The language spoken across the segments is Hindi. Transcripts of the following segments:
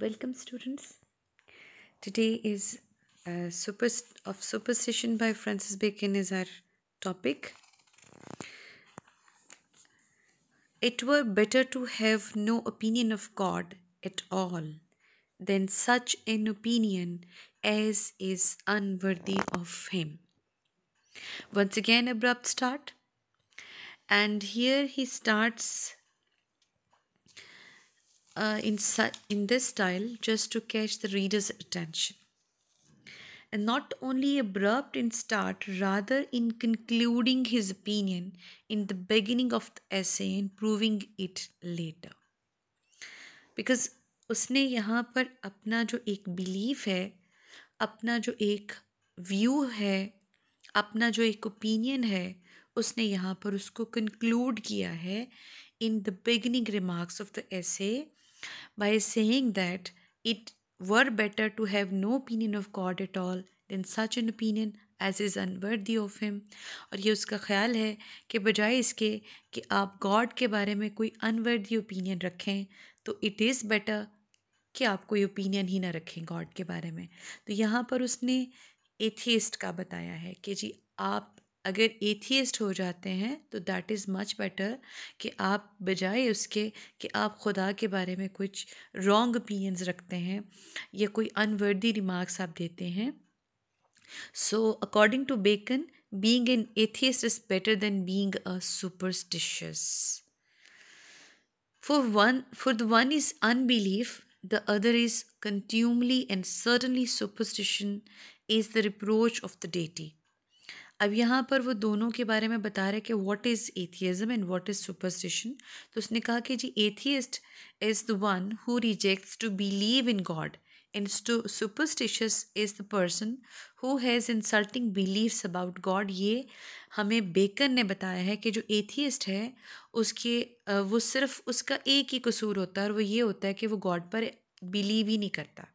Welcome, students. Today is Superstition by Francis Bacon is our topic. It were better to have no opinion of God at all than such an opinion as is unworthy of Him. Once again, abrupt start, and here he starts in this style just to catch the reader's attention. And not only abrupt in start, rather in concluding his opinion in the beginning of the essay and proving it later. Because उसने यहाँ पर अपना जो एक बिलीफ है, अपना जो एक व्यू है, अपना जो एक ओपिनियन है, उसने यहाँ पर उसको conclude किया है in the beginning remarks of the essay by saying that it were better to have no opinion of God at all than such an opinion as is unworthy of him. और ये उसका ख्याल है कि बजाय इसके कि आप गॉड के बारे में कोई अनवर्दी ओपिनियन रखें तो इट इज़ बेटर कि आप कोई ओपिनियन ही ना रखें गॉड के बारे में. तो यहाँ पर उसने एथियस्ट का बताया है कि जी आप अगर एथियस्ट हो जाते हैं तो दैट इज़ मच बेटर कि आप बजाय उसके कि आप खुदा के बारे में कुछ रॉन्ग ओपिनियंस रखते हैं या कोई अनवर्दी रिमार्क्स आप देते हैं. So according to Bacon, being an atheist is better than being a superstitious. For the one is unbelief, the other is contumely, and certainly superstition is the reproach of the deity. अब यहाँ पर वो दोनों के बारे में बता रहे कि what is atheism and what is superstition. तो उसने कहा कि जी atheist is the one who rejects to believe in God and superstitious is the person who has insulting beliefs about God. ये हमें बेकन ने बताया है कि जो एथियस्ट है उसके वो सिर्फ उसका एक ही कसूर होता है और वो ये होता है कि वो गॉड पर बिलीव ही नहीं करता.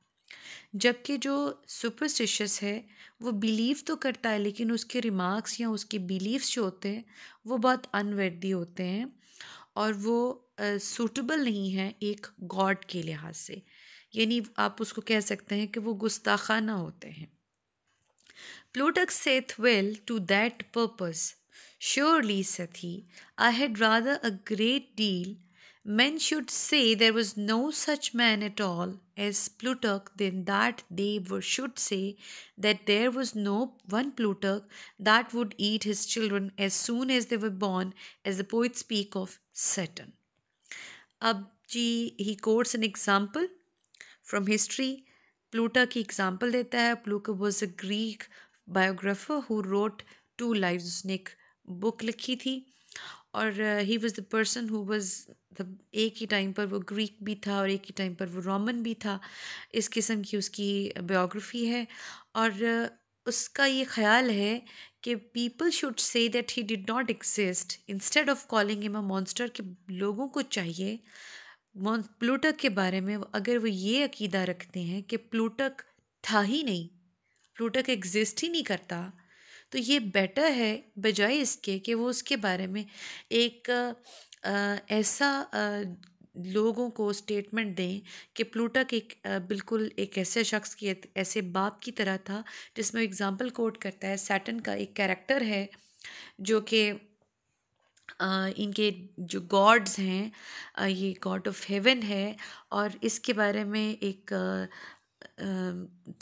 जबकि जो सुपरस्टिशियस है वो बिलीव तो करता है लेकिन उसके रिमार्क्स या उसके बिलीव्स जो होते हैं वो बहुत अनवर्दी होते हैं और वो सूटेबल नहीं है एक गॉड के लिहाज से. यानी आप उसको कह सकते हैं कि वो गुस्ताखाना होते हैं. Plutarch saith well to that purpose. Surely, saith he, I had rather a great deal men should say there was no such man at all as Plutarch than that they should say that there was no one Plutarch that would eat his children as soon as they were born, as the poets speak of Saturn. अब जी he quotes an example from history. Plutarch की एग्जाम्पल देता है. Plutarch was a Greek biographer who wrote 2 lives. उसने एक बुक लिखी थी और he was the person who was एक ही टाइम पर वो ग्रीक भी था और एक ही टाइम पर वो रोमन भी था. इस किस्म की उसकी बायोग्राफी है और उसका ये ख्याल है कि people should say that he did not exist instead of calling him a monster. कि लोगों को चाहिए प्लूटक के बारे में अगर वो ये अकीदा रखते हैं कि प्लूटक था ही नहीं, प्लूटक एग्जिस्ट ही नहीं करता, तो ये बेटर है बजाय इसके कि वो उसके बारे में एक ऐसा लोगों को स्टेटमेंट दें कि प्लूटक एक बिल्कुल एक ऐसे शख्स की ऐसे बाप की तरह था. जिसमें एग्जांपल कोट करता है सैटर्न का एक कैरेक्टर है जो कि इनके जो गॉड्स हैं ये गॉड ऑफ हेवन है और इसके बारे में एक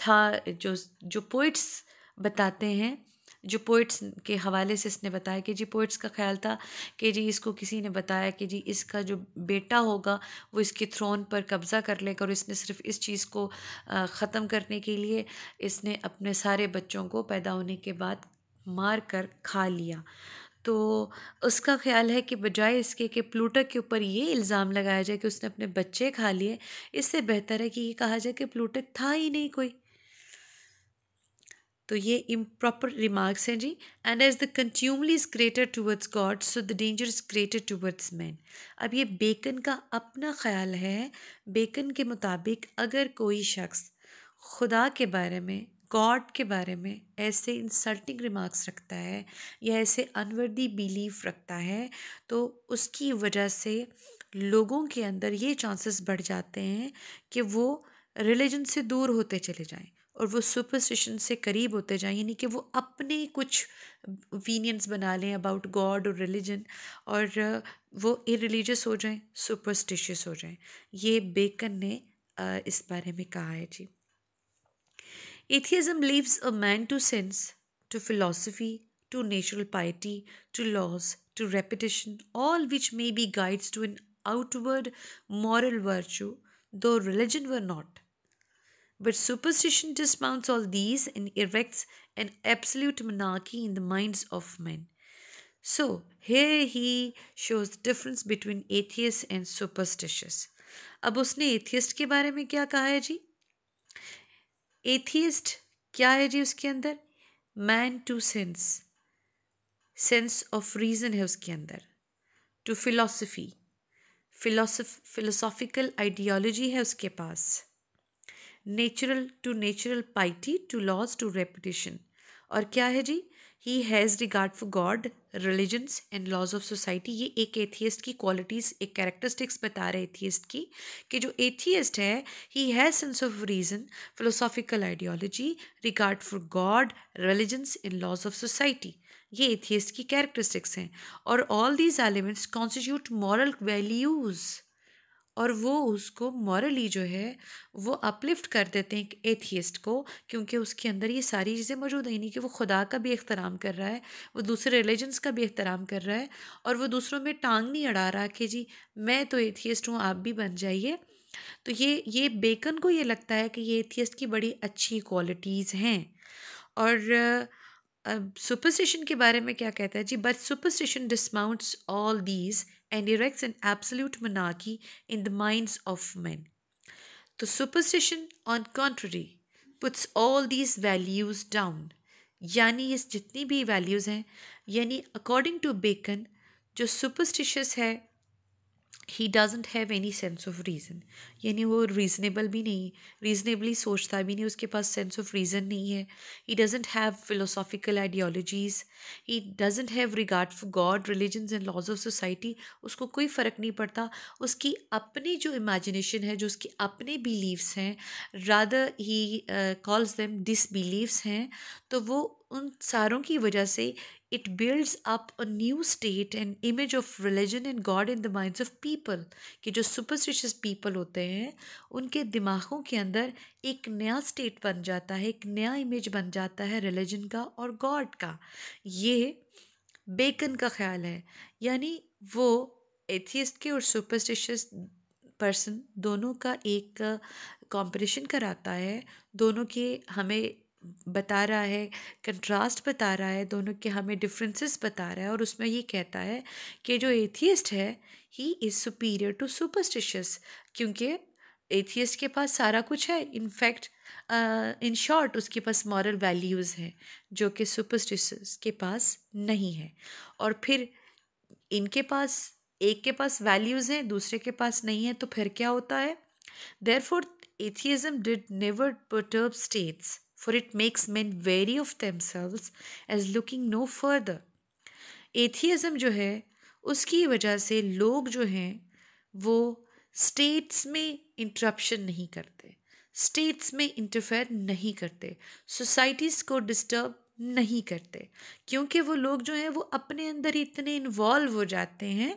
था जो जो पोइट्स बताते हैं, जो पोइट्स के हवाले से इसने बताया कि जी पोइट्स का ख्याल था कि जी इसको किसी ने बताया कि जी इसका जो बेटा होगा वो इसके थ्रोन पर कब्ज़ा कर लेगा और इसने सिर्फ इस चीज़ को ख़त्म करने के लिए इसने अपने सारे बच्चों को पैदा होने के बाद मार कर खा लिया. तो उसका ख्याल है कि बजाय इसके कि प्लूटक के ऊपर ये इल्ज़ाम लगाया जाए कि उसने अपने बच्चे खा लिए, इससे बेहतर है कि ये कहा जाए कि प्लूटक था ही नहीं कोई. तो ये इम्प्रॉपर रिमार्क्स हैं जी. And as the contumely is greater towards God so the danger is greater towards man. अब ये बेकन का अपना ख्याल है. बेकन के मुताबिक अगर कोई शख्स खुदा के बारे में, गॉड के बारे में ऐसे इंसल्टिंग रिमार्क्स रखता है या ऐसे अनवर्दी बिलीफ रखता है तो उसकी वजह से लोगों के अंदर ये चांसेस बढ़ जाते हैं कि वो रिलीजन से दूर होते चले जाएं और वो सुपरस्टिशन से करीब होते जाएं, यानी कि वो अपने कुछ ओपिनियंस बना लें अबाउट गॉड और रिलीजन, और वो इरिलीजियस हो जाएं, सुपरस्टिशियस हो जाएं। ये बेकन ने इस बारे में कहा है जी। Atheism leaves a man to sense, to philosophy, to natural piety, to laws, to repetition, all which may be guides to an outward moral virtue, though religion were not. But superstition dismounts all these and erects an absolute monarchy in the minds of men. So, here he shows the difference between atheist and superstitious. अब उसने एथियस्ट के बारे में क्या कहा है जी? एथियस्ट क्या है जी? उसके अंदर man to sense, sense of reason है उसके अंदर, टू फिलॉसफी, फिलोसॉफिकल आइडियोलॉजी है उसके पास, natural to natural piety, to laws, to reputation, और क्या है जी? He has regard for God, religions and laws of society. ये एक एथियस्ट की क्वालिटीज़, एक कैरेक्टरिस्टिक्स बता रहे एथियस्ट की, कि जो एथियस्ट है he has sense of reason, philosophical ideology, regard for God, religions and laws of society. ये एथियस्ट की कैरेक्टरिस्टिक्स हैं, और all these elements constitute moral values, और वो उसको मॉरली जो है वो अपलिफ्ट कर देते हैं एथियस्ट को, क्योंकि उसके अंदर ये सारी चीज़ें मौजूद हैं। यानी कि वो खुदा का भी एहतराम कर रहा है, वो दूसरे रिलीजन्स का भी एहतराम कर रहा है, और वो दूसरों में टांग नहीं अड़ा रहा कि जी मैं तो एथियस्ट हूँ, आप भी बन जाइए। तो ये बेकन को ये लगता है कि ये एथियस्ट की बड़ी अच्छी क्वालिटीज़ हैं। और अब सुपरस्टिशन के बारे में क्या कहता है जी? But superstition dismounts all these and erects an absolute monarchy in the minds of men. तो superstition on contrary puts all these values down, यानी ये जितनी भी values हैं, यानी according to Bacon जो superstitious है he doesn't have any sense of reason, यानी वो रीज़नेबल भी नहीं, रीज़नेबली सोचता भी नहीं, उसके पास सेंस ऑफ रीज़न नहीं है। He doesn't have philosophical ideologies, he doesn't have regard for God, religions and laws of society. उसको कोई फ़र्क नहीं पड़ता, उसकी अपनी जो इमेजिनेशन है, जो उसके अपने बिलीव्स हैं, रादर ही कॉल्स देम डिसबिलीव्स हैं, तो वो उन सारों की वजह से it builds up a new state and image of religion and God in the minds of people, कि जो superstitious people होते हैं उनके दिमागों के अंदर एक नया स्टेट बन जाता है, एक नया इमेज बन जाता है रिलीजन का और गॉड का। ये बेकन का ख्याल है, यानी वो एथियस्ट के और सुपरस्टिशियस पर्सन दोनों का एक कंपटीशन कराता है, दोनों के हमें बता रहा है, कंट्रास्ट बता रहा है, दोनों के हमें डिफरेंसेस बता रहा है, और उसमें ये कहता है कि जो एथियस्ट है he is superior to superstitious, क्योंकि एथियस्ट के पास सारा कुछ है, इनफैक्ट इन शॉर्ट उसके पास मॉरल वैल्यूज़ हैं जो कि सुपरस्टिशियस के पास नहीं है। और फिर इनके पास, एक के पास वैल्यूज़ हैं, दूसरे के पास नहीं है, तो फिर क्या होता है? Therefore atheism did never perturb states, for it makes men wary of themselves as looking no further. एथियज़म जो है उसकी वजह से लोग जो हैं वो स्टेट्स में इंटरप्शन नहीं करते, स्टेट्स में इंटरफेयर नहीं करते, सोसाइटीज़ को डिस्टर्ब नहीं करते, क्योंकि वो लोग जो हैं वो अपने अंदर इतने इन्वॉल्व हो जाते हैं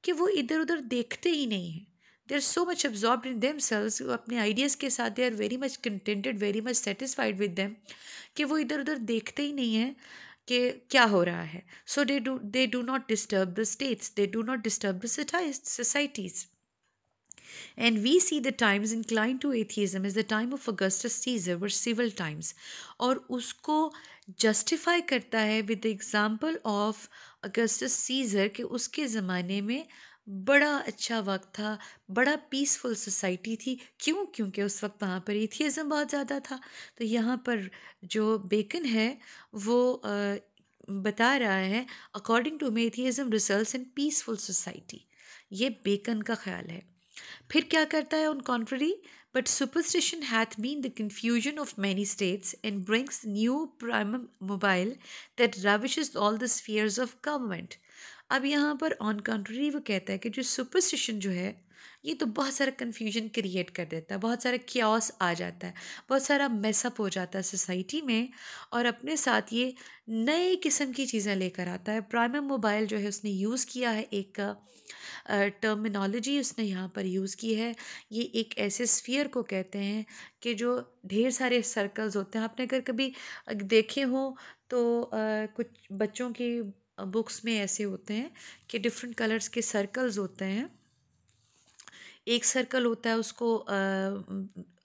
कि वो इधर उधर देखते ही नहीं हैं। They are so much absorbed in themselves, वो अपने आइडियाज़ के साथ they are very much contented, very much satisfied with them, कि वो इधर उधर देखते ही नहीं हैं कि क्या हो रहा है। So they do not disturb the states, they do not disturb the societies. And we see the times inclined to atheism as the time of Augustus Caesar were civil times, और उसको जस्टिफाई करता है with the example of Augustus Caesar कि उसके ज़माने में बड़ा अच्छा वक्त था, बड़ा पीसफुल सोसाइटी थी। क्यों? क्योंकि उस वक्त वहाँ पर एथियज़म बहुत ज़्यादा था। तो यहाँ पर जो बेकन है वो बता रहा है according to me atheism results in peaceful society. ये बेकन का ख्याल है। फिर क्या करता है on contrary? But superstition hath been the confusion of many states and brings new prime mobile that ravishes all the spheres of government. अब यहाँ पर ऑन कॉन्ट्ररी वो कहता है कि जो सुपरस्टिशन जो है ये तो बहुत सारा कन्फ्यूजन क्रिएट कर देता है, बहुत सारा क्यास आ जाता है, बहुत सारा मेसअप हो जाता है सोसाइटी में, और अपने साथ ये नए किस्म की चीज़ें लेकर आता है। प्राइमम मोबाइल जो है उसने यूज़ किया है, एक टर्मिनोलॉजी उसने यहाँ पर यूज़ की है। ये एक ऐसे स्फीयर को कहते हैं कि जो ढेर सारे सर्कल्स होते हैं। आपने अगर कभी देखे हो तो कुछ बच्चों की बुक्स में ऐसे होते हैं कि डिफरेंट कलर्स के सर्कल्स होते हैं। एक सर्कल होता है, उसको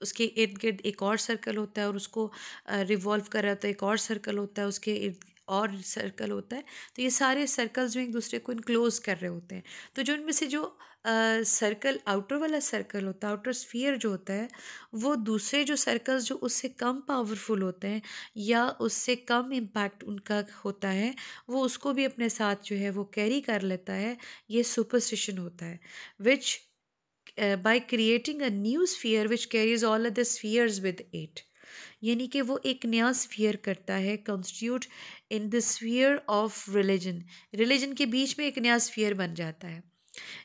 उसके इर्द गिर्द एक और सर्कल होता है, और उसको रिवॉल्व कर रहा होता है, एक और सर्कल होता है, उसके इर्द और सर्कल होता है। तो ये सारे सर्कल्स जो एक दूसरे को इनक्लोज कर रहे होते हैं। तो जो इनमें से जो सर्कल, आउटर वाला सर्कल होता है, आउटर स्फीयर जो होता है, वो दूसरे जो सर्कल्स जो उससे कम पावरफुल होते हैं या उससे कम इम्पैक्ट उनका होता है, वो उसको भी अपने साथ जो है वो कैरी कर लेता है। ये सुपरस्टिशन होता है, विच by creating a new sphere which carries all other spheres with it। यानी कि वो एक नया स्फीयर करता है, constitute in the sphere of religion. Religion के बीच में एक नया स्फीयर बन जाता है।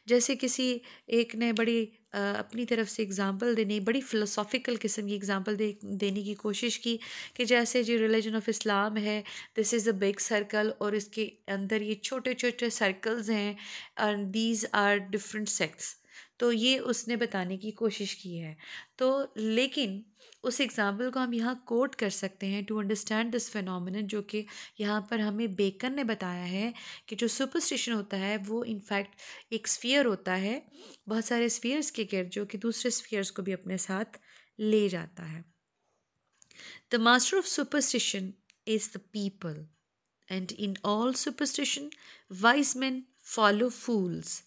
जैसे किसी एक ने बड़ी अपनी तरफ से एग्जांपल देने, बड़ी फ़िलोसॉफ़िकल किस्म की एग्जांपल देने की कोशिश की कि जैसे जो रिलीजन ऑफ इस्लाम है, this is a big circle, और इसके अंदर ये छोटे छोटे सर्कल्स हैं, and these are different sects. तो ये उसने बताने की कोशिश की है। तो लेकिन उस एग्ज़ाम्पल को हम यहाँ कोट कर सकते हैं टू अंडरस्टैंड दिस फिनोमिनन, जो कि यहाँ पर हमें बेकन ने बताया है कि जो सुपरस्टिशन होता है वो इनफैक्ट एक स्फीयर होता है, बहुत सारे स्फीयर्स के गिर्द, जो कि दूसरे स्फीयर्स को भी अपने साथ ले जाता है। The master of superstition is the people, and in all superstition, wise men follow fools,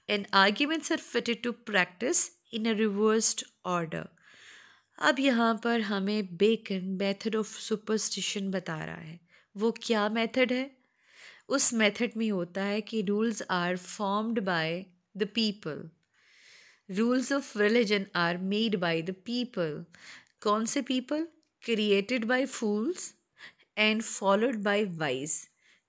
and arguments are fitted to practice in a reversed order। अब यहाँ पर हमें बेकन मेथड ऑफ सुपरस्टिशन बता रहा है। वो क्या मेथड है? उस मेथड में होता है कि rules are formed by the people, rules of religion are made by the people. कौन से people? Created by fools and followed by wise.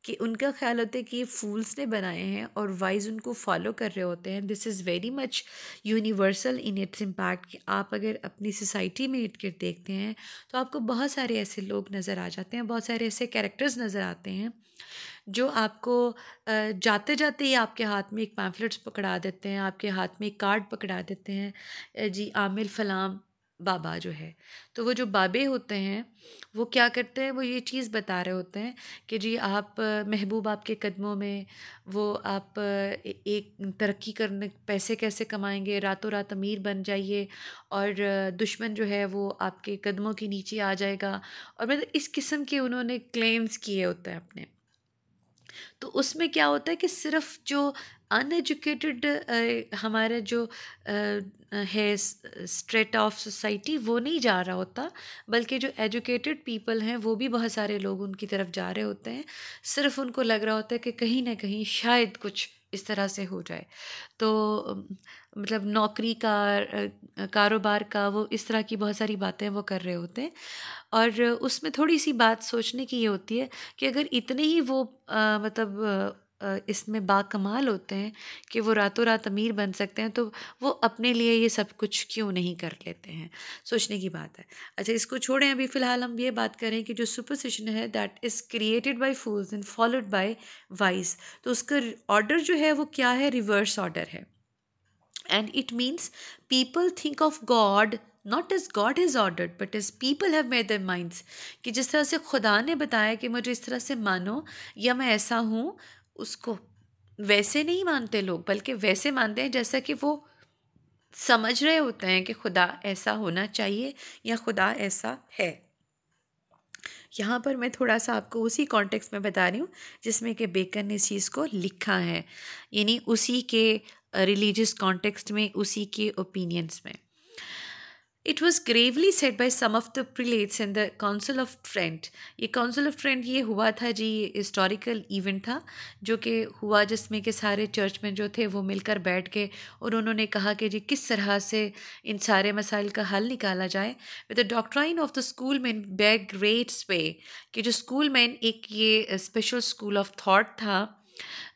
कि उनका ख्याल होता है कि ये फूल्स ने बनाए हैं और वाइज उनको फॉलो कर रहे होते हैं। This is very much universal in its impact. कि आप अगर अपनी सोसाइटी में इर्द गिर्द देखते हैं तो आपको बहुत सारे ऐसे लोग नज़र आ जाते हैं, बहुत सारे ऐसे कैरेक्टर्स नज़र आते हैं जो आपको जाते जाते ही आपके हाथ में एक पैम्फलेट्स पकड़ा देते हैं, आपके हाथ में एक कार्ड पकड़ा देते हैं, जी आमिर फलाम बाबा जो है। तो वो जो बाबे होते हैं वो क्या करते हैं, वो ये चीज़ बता रहे होते हैं कि जी आप महबूब आपके कदमों में, वो आप एक तरक्की करने, पैसे कैसे कमाएंगे, रातों रात अमीर बन जाइए, और दुश्मन जो है वो आपके कदमों के नीचे आ जाएगा। और मतलब इस किस्म के उन्होंने क्लेम्स किए होते हैं अपने। तो उसमें क्या होता है कि सिर्फ जो अनएजुकेटेड हमारा जो है स्ट्रेट ऑफ सोसाइटी, वो नहीं जा रहा होता, बल्कि जो एजुकेटेड पीपल हैं वो भी बहुत सारे लोग उनकी तरफ जा रहे होते हैं। सिर्फ उनको लग रहा होता है कि कहीं ना कहीं शायद कुछ इस तरह से हो जाए। तो मतलब नौकरी का, कारोबार का, वो इस तरह की बहुत सारी बातें वो कर रहे होते हैं। और उसमें थोड़ी सी बात सोचने की ये होती है कि अगर इतने ही वो मतलब इसमें बाकमाल होते हैं कि वो रातों रात अमीर बन सकते हैं, तो वो अपने लिए ये सब कुछ क्यों नहीं कर लेते हैं। सोचने की बात है। अच्छा, इसको छोड़ें, अभी फ़िलहाल हम ये बात करें कि जो सुपरस्टिशन है that is created by fools and followed by wise. तो उसका ऑर्डर जो है वो क्या है? रिवर्स ऑर्डर है। And it means people think of God not as God has ordered but as people have made their minds। कि जिस तरह से खुदा ने बताया कि मुझे इस तरह से मानो या मैं ऐसा हूँ, उसको वैसे नहीं मानते लोग, बल्कि वैसे मानते हैं जैसा कि वो समझ रहे होते हैं कि खुदा ऐसा होना चाहिए या खुदा ऐसा है। यहाँ पर मैं थोड़ा सा आपको उसी कॉन्टेक्स्ट में बता रही हूँ जिसमें कि बेकन ने इस चीज़ को लिखा है, यानी उसी के रिलीजियस कॉन्टेक्स्ट में, उसी के ओपिनियंस में। It was gravely said by some of the prelates in the council of Trent. ये काउंसिल ऑफ ट्रेंट ये हुआ था जी, हिस्टोरिकल इवेंट था जो कि हुआ, जिसमें कि सारे चर्चमैन जो थे वो मिलकर बैठ के और उन्होंने कहा कि जी किस तरह से इन सारे मसाइल का हल निकाला जाए। With the doctrine of the school man back great way, कि जो स्कूल मैन एक ये स्पेशल स्कूल ऑफ थॉट था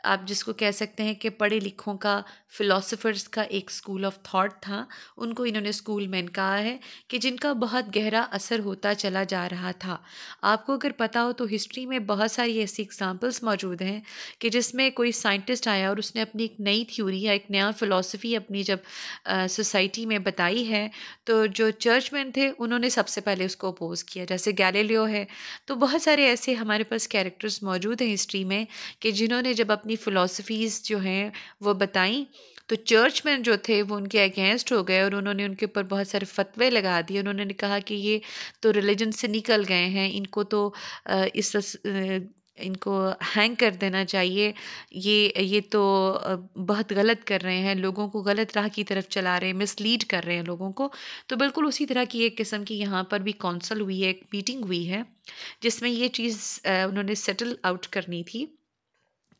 आप जिसको कह सकते हैं कि पढ़े लिखों का, फ़िलोसोफ़र्स का एक स्कूल ऑफ थॉट था। उनको इन्होंने स्कूल मैन कहा है कि जिनका बहुत गहरा असर होता चला जा रहा था। आपको अगर पता हो तो हिस्ट्री में बहुत सारी ऐसी एग्ज़ाम्पल्स मौजूद हैं कि जिसमें कोई साइंटिस्ट आया और उसने अपनी एक नई थ्योरी या एक नया फ़िलॉसफ़ी अपनी जब सोसाइटी में बताई है, तो जो चर्चमैन थे उन्होंने सबसे पहले उसको अपोज़ किया। जैसे गैलीलियो है, तो बहुत सारे ऐसे हमारे पास कैरेक्टर्स मौजूद हैं हिस्ट्री में कि जिन्होंने जब अपनी फ़िलॉसफ़ीज़ जो हैं वो बताई, तो चर्चमैन जो थे वो उनके अगेंस्ट हो गए और उन्होंने उनके ऊपर बहुत सारे फतवे लगा दिए। उन्होंने कहा कि ये तो रिलीजन से निकल गए हैं, इनको तो इनको हैंग कर देना चाहिए। ये तो बहुत गलत कर रहे हैं, लोगों को गलत राह की तरफ चला रहे हैं, मिसलीड कर रहे हैं लोगों को। तो बिल्कुल उसी तरह की एक किस्म की यहाँ पर भी काउंसिल हुई है, एक मीटिंग हुई है, जिसमें ये चीज़ उन्होंने सेटल आउट करनी थी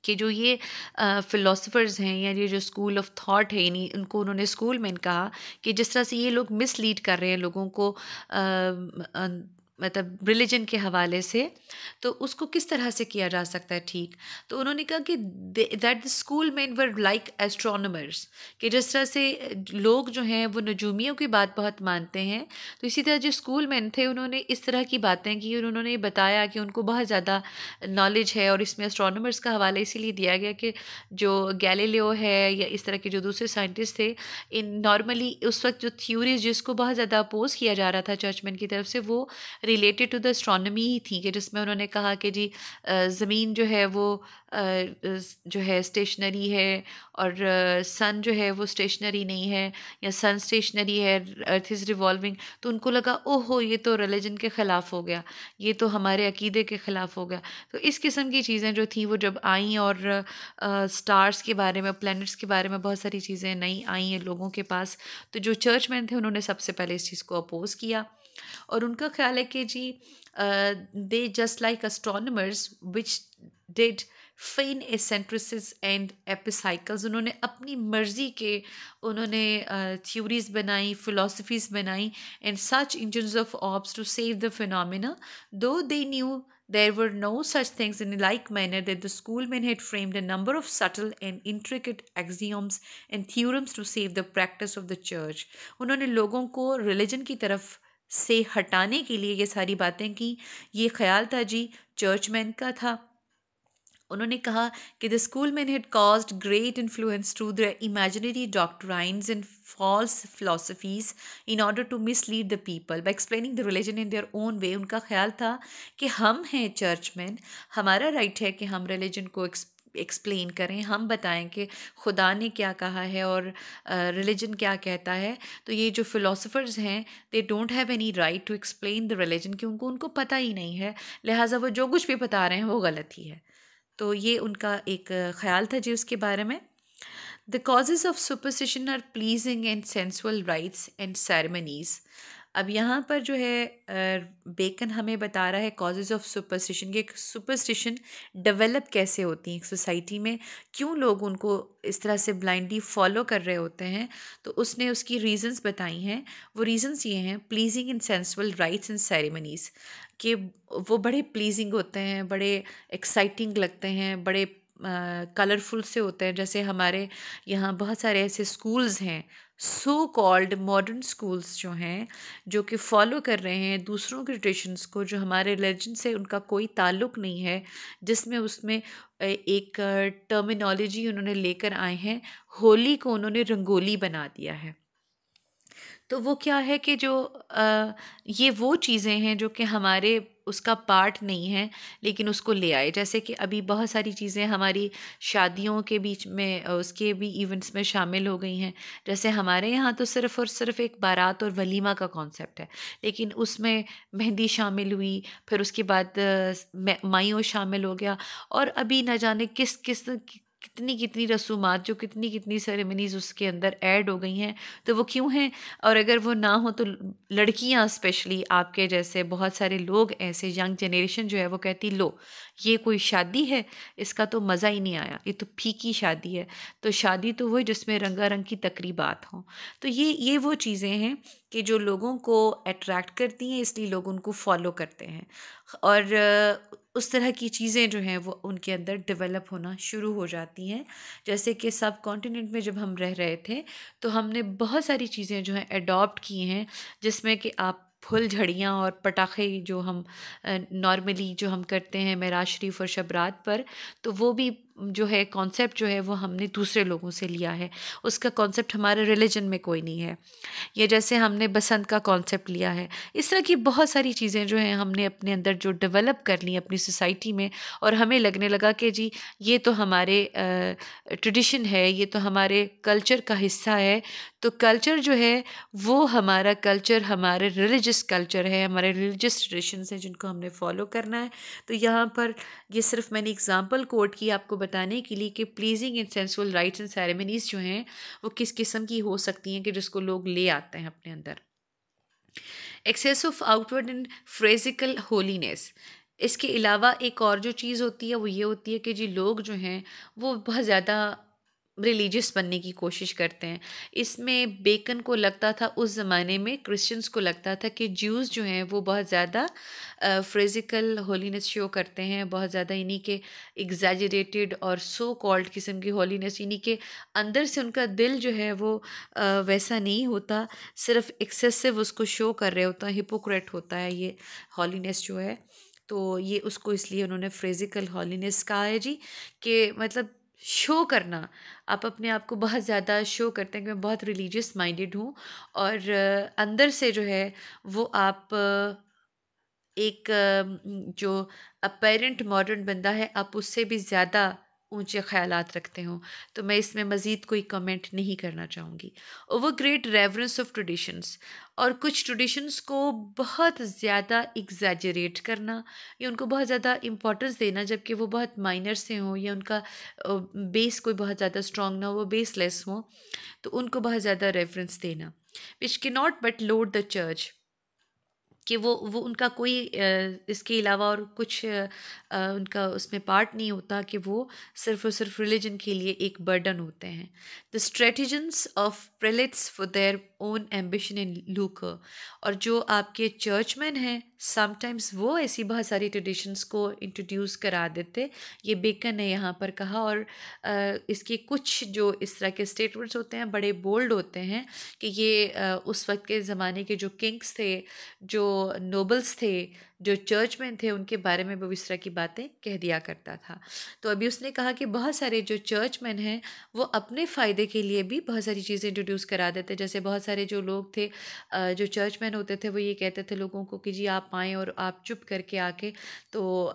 कि जो ये फ़िलोसोफ़र्स हैं या ये जो स्कूल ऑफ थॉट है, यानी उनको उन्होंने स्कूल मैन कहा कि जिस तरह से ये लोग मिसलीड कर रहे हैं लोगों को मतलब रिलीजन के हवाले से, तो उसको किस तरह से किया जा सकता है ठीक। तो उन्होंने कहा कि that the school man were like astronomers, कि जिस तरह से लोग जो हैं वो नजूमियों की बात बहुत मानते हैं, तो इसी तरह जो स्कूल मैन थे उन्होंने इस तरह की बातें की और उन्होंने बताया कि उनको बहुत ज़्यादा नॉलेज है। और इसमें एस्ट्रोनॉमर्स का हवाला इसीलिए दिया गया कि जो गैलीलियो है या इस तरह के जो दूसरे साइंटिस्ट थे, इन नॉर्मली उस वक्त जो थ्योरीज जिसको बहुत ज़्यादा अपोज किया जा रहा था चर्चमैन की तरफ से, वो रिलेटेड टू द एस्ट्रोनॉमी ही थी, कि जिसमें उन्होंने कहा कि जी ज़मीन जो है वो जो है स्टेशनरी है और सन जो है वो स्टेशनरी नहीं है, या सन स्टेशनरी है, अर्थ इज़ रिवॉल्विंग। तो उनको लगा ओहो ये तो रिलीजन के ख़िलाफ़ हो गया, ये तो हमारे अकीदे के ख़िलाफ़ हो गया। तो इस किस्म की चीज़ें जो थी वो जब आईं और स्टार्स के बारे में, प्लैनेट्स के बारे में बहुत सारी चीज़ें नई आई हैं लोगों के पास, तो जो चर्चमैन थे उन्होंने सबसे पहले इस चीज़ को अपोज़ किया। और उनका ख्याल है कि जी they just like astronomers which did feign eccentrics and epicycles, उन्होंने अपनी मर्जी के उन्होंने थ्योरीज बनाई, फिलोसफीज बनाई, and such engines of orbs to save the phenomena, though they knew there were no such things in like manner that the schoolmen had framed a number of subtle and intricate axioms and theorems to save the practice of the church. उन्होंने लोगों को रिलीजन की तरफ से हटाने के लिए ये सारी बातें की। ये ख्याल था जी चर्चमैन का था। उन्होंने कहा कि the schoolmen had caused great influence through the imaginary doctrines and false philosophies in order to mislead the people by explaining the religion in their own way. उनका ख्याल था कि हम हैं चर्चमैन, हमारा राइट है कि हम रिलीजन को एक्सप्लेन करें, हम बताएं कि खुदा ने क्या कहा है और रिलीजन क्या कहता है। तो ये जो फिलोसोफर्स हैं they don't have any right to explain the religion, क्योंकि उनको पता ही नहीं है, लिहाजा वो जो कुछ भी बता रहे हैं वो गलत ही है। तो ये उनका एक ख्याल था जी उसके बारे में। The causes of superstition are pleasing and sensual rites and ceremonies. अब यहाँ पर जो है बेकन हमें बता रहा है कॉजेज़ ऑफ सुपरस्टिशन, कि सुपरस्टिशन डेवलप कैसे होती हैं एक सोसाइटी में, क्यों लोग उनको इस तरह से ब्लाइंडली फॉलो कर रहे होते हैं। तो उसने उसकी रीजंस बताई हैं। वो रीजंस ये हैं, pleasing and sensual rights and ceremonies, कि वो बड़े प्लीजिंग होते हैं, बड़े एक्साइटिंग लगते हैं, बड़े कलरफुल से होते हैं। जैसे हमारे यहाँ बहुत सारे ऐसे स्कूल्स हैं, सो कॉल्ड मॉडर्न स्कूल्स जो हैं, जो कि फॉलो कर रहे हैं दूसरों के ट्रेडिशंस को, जो हमारे रिलीजन से उनका कोई ताल्लुक़ नहीं है, जिसमें उसमें एक टर्मिनोलॉजी उन्होंने लेकर आए हैं, होली को उन्होंने रंगोली बना दिया है। तो वो क्या है कि जो ये वो चीज़ें हैं जो कि हमारे उसका पार्ट नहीं है, लेकिन उसको ले आए। जैसे कि अभी बहुत सारी चीज़ें हमारी शादियों के बीच में उसके भी इवेंट्स में शामिल हो गई हैं। जैसे हमारे यहाँ तो सिर्फ़ और सिर्फ एक बारात और वलीमा का कॉन्सेप्ट है, लेकिन उसमें मेहंदी शामिल हुई, फिर उसके बाद माइयों शामिल हो गया, और अभी न जाने किस किस कितनी कितनी रसूमात, जो कितनी कितनी सेरेमनीज़ उसके अंदर ऐड हो गई हैं। तो वो क्यों हैं? और अगर वो ना हो तो लड़कियां स्पेशली, आपके जैसे बहुत सारे लोग ऐसे, यंग जनरेशन जो है वो कहती लो ये कोई शादी है, इसका तो मज़ा ही नहीं आया, ये तो फीकी शादी है। तो शादी तो वही जिसमें रंगारंग की तकरीबात हों। तो ये वो चीज़ें हैं कि जो लोगों को अट्रैक्ट करती हैं, इसलिए लोग उनको फॉलो करते हैं। और उस तरह की चीज़ें जो हैं वो उनके अंदर डेवलप होना शुरू हो जाती हैं। जैसे कि सब कॉन्टिनेंट में जब हम रह रहे थे तो हमने बहुत सारी चीज़ें जो हैं अडॉप्ट की हैं, जिसमें कि आप फुलझड़ियाँ और पटाखे जो हम नॉर्मली जो हम करते हैं मेराज शरीफ और शब रात पर, तो वो भी जो है कॉन्सेप्ट जो है वो हमने दूसरे लोगों से लिया है। उसका कॉन्सेप्ट हमारे रिलीजन में कोई नहीं है। या जैसे हमने बसंत का कॉन्सेप्ट लिया है, इस तरह की बहुत सारी चीज़ें जो हैं हमने अपने अंदर जो डेवलप कर ली अपनी सोसाइटी में, और हमें लगने लगा कि जी ये तो हमारे ट्रेडिशन है, ये तो हमारे कल्चर का हिस्सा है। तो कल्चर जो है वो हमारा कल्चर हमारे रिलीजियस कल्चर है, हमारे रिलीजियस ट्रेडिशंस हैं जिनको हमने फॉलो करना है। तो यहाँ पर ये सिर्फ मैंने एग्जांपल कोट की आपको बताने के लिए कि pleasing and sensual rights and ceremonies जो हैं वो किस किस्म की हो सकती हैं कि जिसको लोग ले आते हैं अपने अंदर। Excess of outward and pharisaical holiness, इसके अलावा एक और जो चीज़ होती है वो ये होती है कि जी लोग जो हैं वो बहुत ज़्यादा रिलीजियस बनने की कोशिश करते हैं। इसमें बेकन को लगता था उस ज़माने में, क्रिश्चियंस को लगता था कि ज्यूज़ जो हैं वो बहुत ज़्यादा फ्रेजिकल होलीनेस शो करते हैं, बहुत ज़्यादा इन्हीं के एग्जैजरेटेड और सो कॉल्ड किस्म की होलीनेस, इन्हीं के अंदर से उनका दिल जो है वो वैसा नहीं होता, सिर्फ एक्सेसिव उसको शो कर रहे होता है, हिपोक्रेट होता है ये हॉलीनेस जो है। तो ये उसको इसलिए उन्होंने फ्रेजिकल हॉलीनेस कहा है जी, कि मतलब शो करना, आप अपने आप को बहुत ज़्यादा शो करते हैं कि मैं बहुत रिलीजियस माइंडेड हूँ, और अंदर से जो है वो आप एक जो अपेरेंट मॉडर्न बंदा है आप उससे भी ज़्यादा ऊंचे ख्यालात रखते हो। तो मैं इसमें मज़ीद कोई कमेंट नहीं करना चाहूँगी। Over great reverence of traditions, और कुछ ट्रेडिशंस को बहुत ज़्यादा एग्जैजरेट करना या उनको बहुत ज़्यादा इम्पोर्टेंस देना जबकि वो बहुत माइनर से हों, या उनका बेस कोई बहुत ज़्यादा स्ट्रॉन्ग ना हो, वो बेसलेस हो, तो उनको बहुत ज़्यादा रेफरेंस देना। विच के not but load the church, कि वो उनका कोई इसके अलावा और कुछ उनका उसमें पार्ट नहीं होता, कि वो सिर्फ और सिर्फ रिलीजन के लिए एक बर्डन होते हैं। The stratagems of prelates for their own ambition and lucre, और जो आपके चर्चमैन हैं समटाइम्स वो ऐसी बहुत सारी ट्रेडिशंस को इंट्रोड्यूस करा देते। ये बेकन ने यहाँ पर कहा, और इसके कुछ जो इस तरह के स्टेटमेंट्स होते हैं बड़े बोल्ड होते हैं, कि ये उस वक्त के ज़माने के जो किंग्स थे, जो नोबल्स थे, जो चर्चमैन थे, उनके बारे में वो इस तरह की बातें कह दिया करता था। तो अभी उसने कहा कि बहुत सारे जो चर्चमैन हैं वो अपने फ़ायदे के लिए भी बहुत सारी चीज़ें इंट्रोड्यूस करा देते। जैसे बहुत सारे जो लोग थे, जो चर्चमैन होते थे, वो ये कहते थे लोगों को कि जी आप आएँ और आप चुप करके आके तो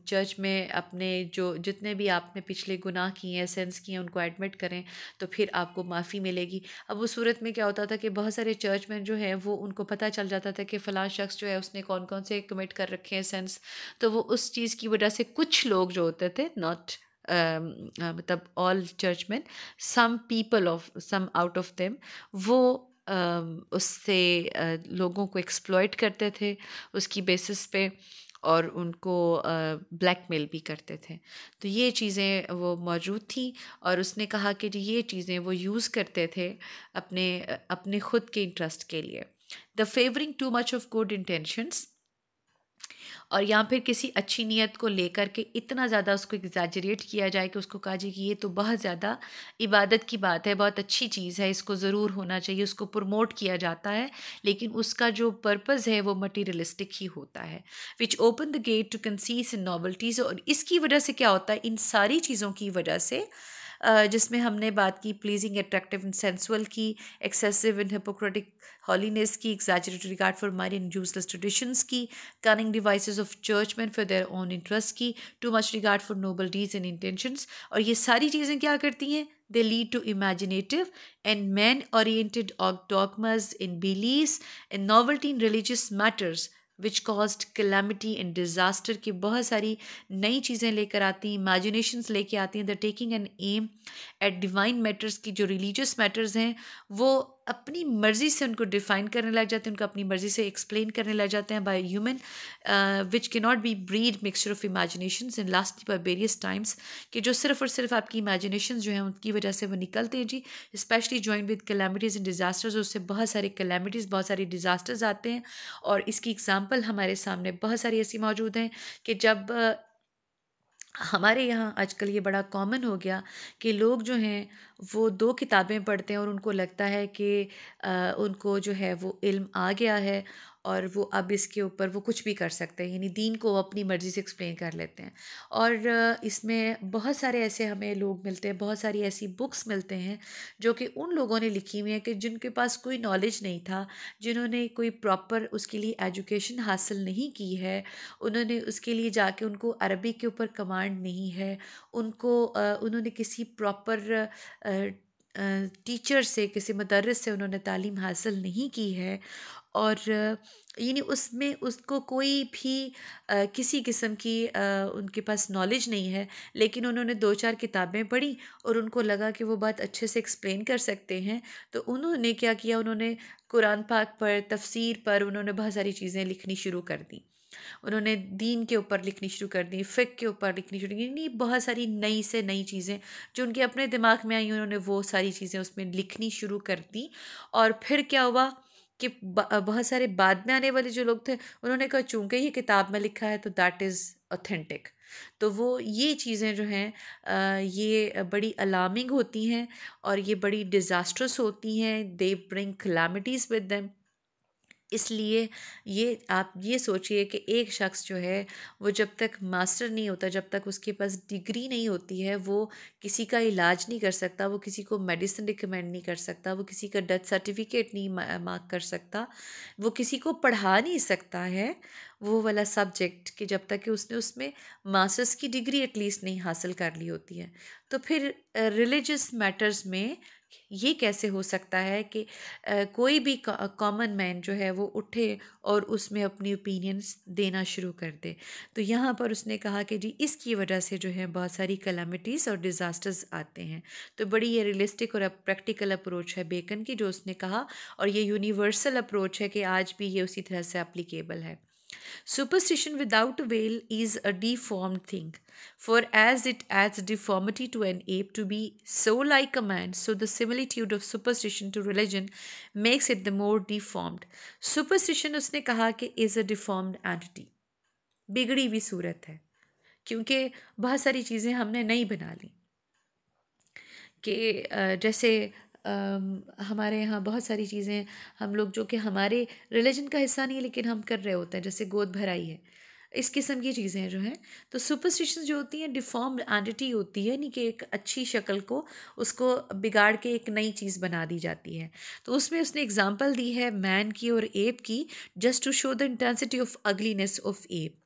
चर्च में अपने जो जितने भी आपने पिछले गुनाह किए हैं, सेंस किए हैं, उनको एडमिट करें, तो फिर आपको माफ़ी मिलेगी। अब उस सूरत में क्या होता था कि बहुत सारे चर्चमैन जो हैं वो उनको पता चल जाता था कि फ़लाँ शख्स जो है उसने कौन कौन से कमिट कर रखे हैं सेंस, तो वो उस चीज़ की वजह से कुछ लोग जो होते थे, नॉट मतलब all churchman, some people of some out of them, वो उससे लोगों को एक्सप्लॉइट करते थे उसकी बेसिस पे, और उनको ब्लैकमेल भी करते थे। तो ये चीज़ें वो मौजूद थी, और उसने कहा कि जी ये चीज़ें वो यूज़ करते थे अपने खुद के इंटरेस्ट के लिए। The favouring too much of good intentions, और या फिर किसी अच्छी नीयत को लेकर के इतना ज़्यादा उसको एग्जैजरेट किया जाए कि उसको कहा जाए कि ये तो बहुत ज़्यादा इबादत की बात है, बहुत अच्छी चीज़ है, इसको ज़रूर होना चाहिए, उसको प्रमोट किया जाता है, लेकिन उसका जो पर्पज़ है वो मटीरियलिस्टिक ही होता है। Which open the gate to conceits and novelties, और इसकी वजह से क्या होता है, इन सारी चीज़ों की वजह से जिसमें हमने बात की प्लीजिंग, अट्रैक्टिव एंड सेंसुअल की, एक्सेसिव एंड हिपोक्रेटिक हॉलीनेस की, exaggerated regard for Mary and useless traditions की, cunning devices of churchmen for their own interest की, too much regard for noble deeds and intentions. और ये सारी चीज़ें क्या करती हैं, they lead to imaginative and man oriented dogmas in beliefs and novelty in religious matters which caused calamity and disaster, की बहुत सारी नई चीज़ें लेकर आती हैं, इमेजिनेशंस लेके आती हैं। The taking an aim at divine matters की, जो रिलीजियस मैटर्स हैं वो अपनी मर्ज़ी से उनको डिफ़ाइन करने लग जाते हैं, उनको अपनी मर्ज़ी से एक्सप्लेन करने लग जाते हैं बाय ह्यूमन विच के not be breed mixture of imaginations and last by various times, कि जो सिर्फ और सिर्फ आपकी इमेजिनेशंस जो हैं उनकी वजह से वो निकलते हैं जी, specially join with calamities and disasters. उससे बहुत सारे कैलेमिटीज़, बहुत सारे डिज़ास्टर्स आते हैं, और इसकी एग्जांपल हमारे सामने बहुत सारी ऐसी मौजूद हैं कि जब हमारे यहाँ आजकल ये बड़ा कॉमन हो गया कि लोग जो हैं वो 2 किताबें पढ़ते हैं और उनको लगता है कि उनको जो है वो इल्म आ गया है और वो अब इसके ऊपर वो कुछ भी कर सकते हैं, यानी दीन को वो अपनी मर्ज़ी से एक्सप्लेन कर लेते हैं। और इसमें बहुत सारे ऐसे हमें लोग मिलते हैं, बहुत सारी ऐसी बुक्स मिलते हैं जो कि उन लोगों ने लिखी हुई हैं कि जिनके पास कोई नॉलेज नहीं था, जिन्होंने कोई प्रॉपर उसके लिए एजुकेशन हासिल नहीं की है, उन्होंने उसके लिए जाके उनको अरबी के ऊपर कमांड नहीं है, उन्होंने किसी प्रॉपर टीचर से, किसी मदरस से उन्होंने तालीम हासिल नहीं की है, और यानी उसमें उसको कोई भी किसी किस्म की उनके पास नॉलेज नहीं है, लेकिन उन्होंने 2-4 किताबें पढ़ी और उनको लगा कि वो बात अच्छे से एक्सप्लेन कर सकते हैं, तो उन्होंने क्या किया, उन्होंने कुरान पाक पर, तफसीर पर उन्होंने बहुत सारी चीज़ें लिखनी शुरू कर दी। उन्होंने दीन के ऊपर लिखनी शुरू कर दी, फ़िक़्ह के ऊपर लिखनी शुरू की, यानी बहुत सारी नई से नई चीज़ें जो उनके अपने दिमाग में आई, उन्होंने वो सारी चीज़ें उसमें लिखनी शुरू कर दी। और फिर क्या हुआ कि बहुत सारे बाद में आने वाले जो लोग थे, उन्होंने कहा चूँकि ये किताब में लिखा है तो दैट इज़ ऑथेंटिक। तो वो ये चीज़ें जो हैं ये बड़ी अलार्मिंग होती हैं और ये बड़ी डिज़ास्ट्रस होती हैं, they bring calamities with them. इसलिए ये आप ये सोचिए कि एक शख्स जो है वो जब तक मास्टर नहीं होता, जब तक उसके पास डिग्री नहीं होती है, वो किसी का इलाज नहीं कर सकता, वो किसी को मेडिसिन रिकमेंड नहीं कर सकता, वो किसी का डेथ सर्टिफिकेट नहीं मार्क कर सकता, वो किसी को पढ़ा नहीं सकता है वो वाला सब्जेक्ट, कि जब तक कि उसने उसमें मास्टर्स की डिग्री एटलीस्ट नहीं हासिल कर ली होती है। तो फिर रिलीजियस मैटर्स में ये कैसे हो सकता है कि कोई भी कॉमन मैन जो है वो उठे और उसमें अपनी ओपिनियंस देना शुरू कर दे। तो यहाँ पर उसने कहा कि जी इसकी वजह से जो है बहुत सारी कैलामिटीज़ और डिज़ास्टर्स आते हैं। तो बड़ी ये रियलिस्टिक और प्रैक्टिकल अप्रोच है बेकन की जो उसने कहा, और ये यूनिवर्सल अप्रोच है कि आज भी ये उसी तरह से एप्लीकेबल है। Superstition without a veil is a deformed thing, for as it adds deformity to an ape to be so like a man, so the similitude of superstition to religion makes it the more deformed. Superstition उसने कहा कि is a deformed entity, बिगड़ी हुई सूरत है, क्योंकि बहुत सारी चीज़ें हमने नई बना ली, कि जैसे हमारे यहाँ बहुत सारी चीज़ें हम लोग जो कि हमारे रिलीजन का हिस्सा नहीं है लेकिन हम कर रहे होते हैं, जैसे गोद भराई है, इस किस्म की चीज़ें जो हैं। तो सुपरस्टिशंस जो होती हैं डिफॉर्म्ड एंटिटी होती है, यानी कि एक अच्छी शक्ल को उसको बिगाड़ के एक नई चीज़ बना दी जाती है। तो उसमें उसने एग्जांपल दी है मैन की और एप की, just to show the intensity of ugliness of ape.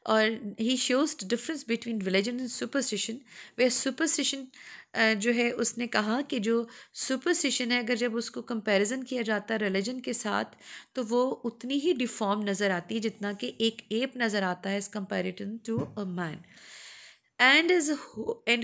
और he shows difference between religion and superstition, वे सुपरस्टिशन जो है उसने कहा कि जो सुपरस्टिशन है अगर जब उसको कंपैरिजन किया जाता है रिलीजन के साथ, तो वो उतनी ही डिफॉर्म नज़र आती है जितना कि एक एप नज़र आता है as comparison to a man. And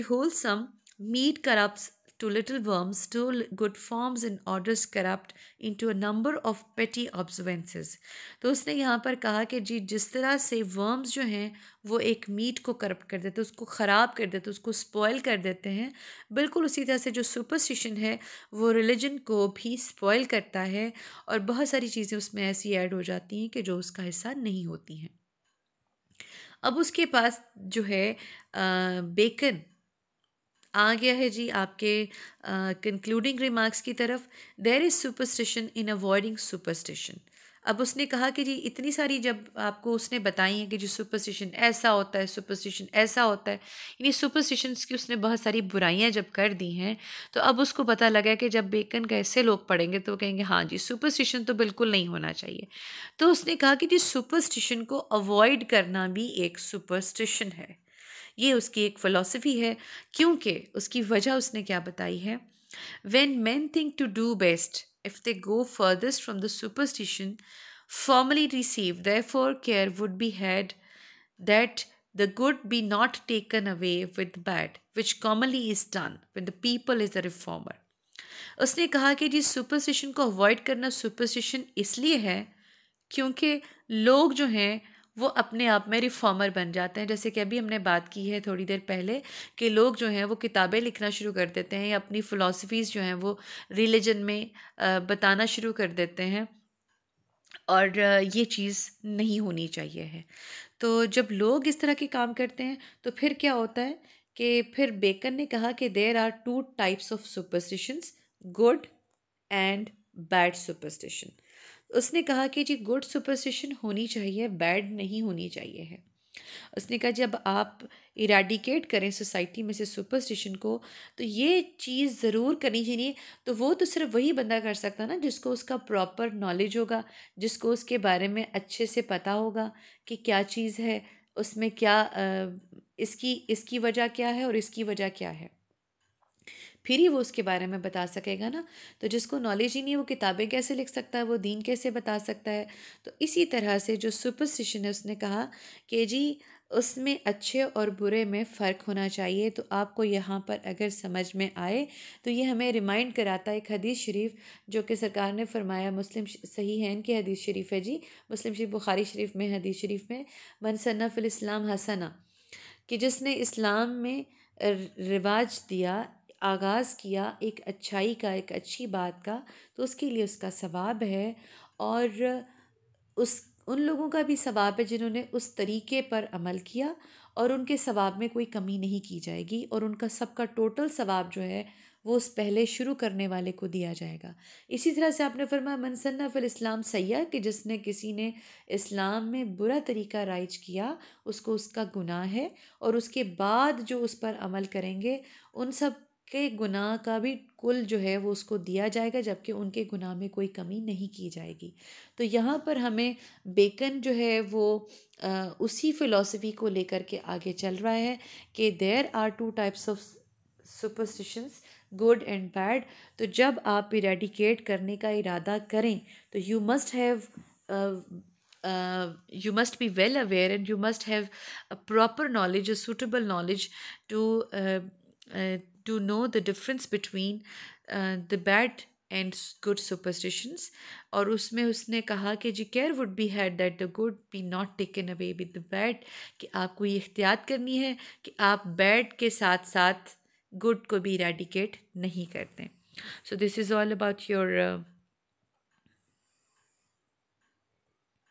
wholesome meat corrupts to little worms, to good forms and orders corrupt into a number of petty observances. तो उसने यहाँ पर कहा कि जी जिस तरह से वर्म्स जो हैं वो एक मीट को करप्ट कर देते, उसको ख़राब कर देते, उसको स्पॉइल कर देते हैं, बिल्कुल उसी तरह से जो सुपरस्टिशन है वो रिलीजन को भी स्पॉइल करता है, और बहुत सारी चीज़ें उसमें ऐसी ऐड हो जाती हैं कि जो उसका हिस्सा नहीं होती हैं। अब उसके पास जो है बेकन आ गया है जी आपके कंक्लूडिंग रिमार्क्स की तरफ। There is superstition in avoiding superstition. अब उसने कहा कि जी इतनी सारी जब आपको उसने बताई है कि जी सुपरस्टिशन ऐसा होता है, सुपरस्टिशन ऐसा होता है, यानी सुपरस्टिशंस की उसने बहुत सारी बुराइयां जब कर दी हैं, तो अब उसको पता लगा कि जब बेकन का ऐसे लोग पढ़ेंगे तो वो कहेंगे हाँ जी सुपरस्टिशन तो बिल्कुल नहीं होना चाहिए। तो उसने कहा कि जी सुपरस्टिशन को अवॉइड करना भी एक सुपरस्टिशन है, ये उसकी एक फ़िलॉसफ़ी है। क्योंकि उसकी वजह उसने क्या बताई है, when men think to do best if they go furthest from the superstition formerly received, therefore care would be had that the good be not taken away with bad, which commonly is done when the people is a reformer. उसने कहा कि जी सुपरस्टिशन को अवॉइड करना सुपरस्टिशन इसलिए है क्योंकि लोग जो हैं वो अपने आप में रिफॉर्मर बन जाते हैं। जैसे कि अभी हमने बात की है थोड़ी देर पहले कि लोग जो हैं वो किताबें लिखना शुरू कर देते हैं या अपनी फ़िलासफ़ीज़ जो हैं वो रिलीजन में बताना शुरू कर देते हैं, और ये चीज़ नहीं होनी चाहिए है। तो जब लोग इस तरह के काम करते हैं तो फिर क्या होता है कि फिर बेकन ने कहा कि there are two types of superstitions, good and bad superstition. उसने कहा कि जी गुड सुपरस्टिशन होनी चाहिए, बैड नहीं होनी चाहिए है। उसने कहा जब आप इराडिकेट करें सोसाइटी में से सुपरस्टिशन को तो ये चीज़ ज़रूर करनी चाहिए। तो वो तो सिर्फ वही बंदा कर सकता ना जिसको उसका प्रॉपर नॉलेज होगा, जिसको उसके बारे में अच्छे से पता होगा कि क्या चीज़ है, उसमें क्या इसकी इसकी वजह क्या है और इसकी वजह क्या है, फिर ही वो उसके बारे में बता सकेगा ना। तो जिसको नॉलेज ही नहीं है वो किताबें कैसे लिख सकता है, वो दीन कैसे बता सकता है। तो इसी तरह से जो सुपरस्टिशन है उसने कहा कि जी उसमें अच्छे और बुरे में फ़र्क होना चाहिए। तो आपको यहाँ पर अगर समझ में आए तो ये हमें रिमाइंड कराता है एक हदीस शरीफ जो कि सरकार ने फरमाया, मुस्लिम सही है इनकी हदीस शरीफ है जी, मुस्लिम शरीफ बुखारी शरीफ में हदीस शरीफ में, मन सन्ना फिल इस्लाम हसना, कि जिसने इस्लाम में रिवाज दिया, आगाज़ किया एक अच्छाई का, एक अच्छी बात का, तो उसके लिए उसका सवाब है। और उस उन लोगों का भी सवाब है जिन्होंने उस तरीके पर अमल किया, और उनके सवाब में कोई कमी नहीं की जाएगी, और उनका सबका टोटल सवाब जो है वो उस पहले शुरू करने वाले को दिया जाएगा। इसी तरह से आपने फरमाया मन सन्ना फिल इस्लाम सय्या, कि जिसने किसी ने इस्लाम में बुरा तरीका राइज किया उसको उसका गुनाह है, और उसके बाद जो उस पर अमल करेंगे उन सब के गुनाह का भी कुल जो है वो उसको दिया जाएगा, जबकि उनके गुनाह में कोई कमी नहीं की जाएगी। तो यहाँ पर हमें बेकन जो है वो उसी फ़िलॉसफी को लेकर के आगे चल रहा है कि there are two types of superstitions, good and bad. तो जब आप इरेडिकेट करने का इरादा करें तो you must be well aware and you must have a proper knowledge, a suitable knowledge to to know the difference between the bad and good superstitions. और उसमें उसने कहा कि जी care would be had that the good be not taken away with the bad, कि आपको ये एहतियात करनी है कि आप बैड के साथ साथ गुड को भी इरेडिकेट नहीं करते। So this is all about your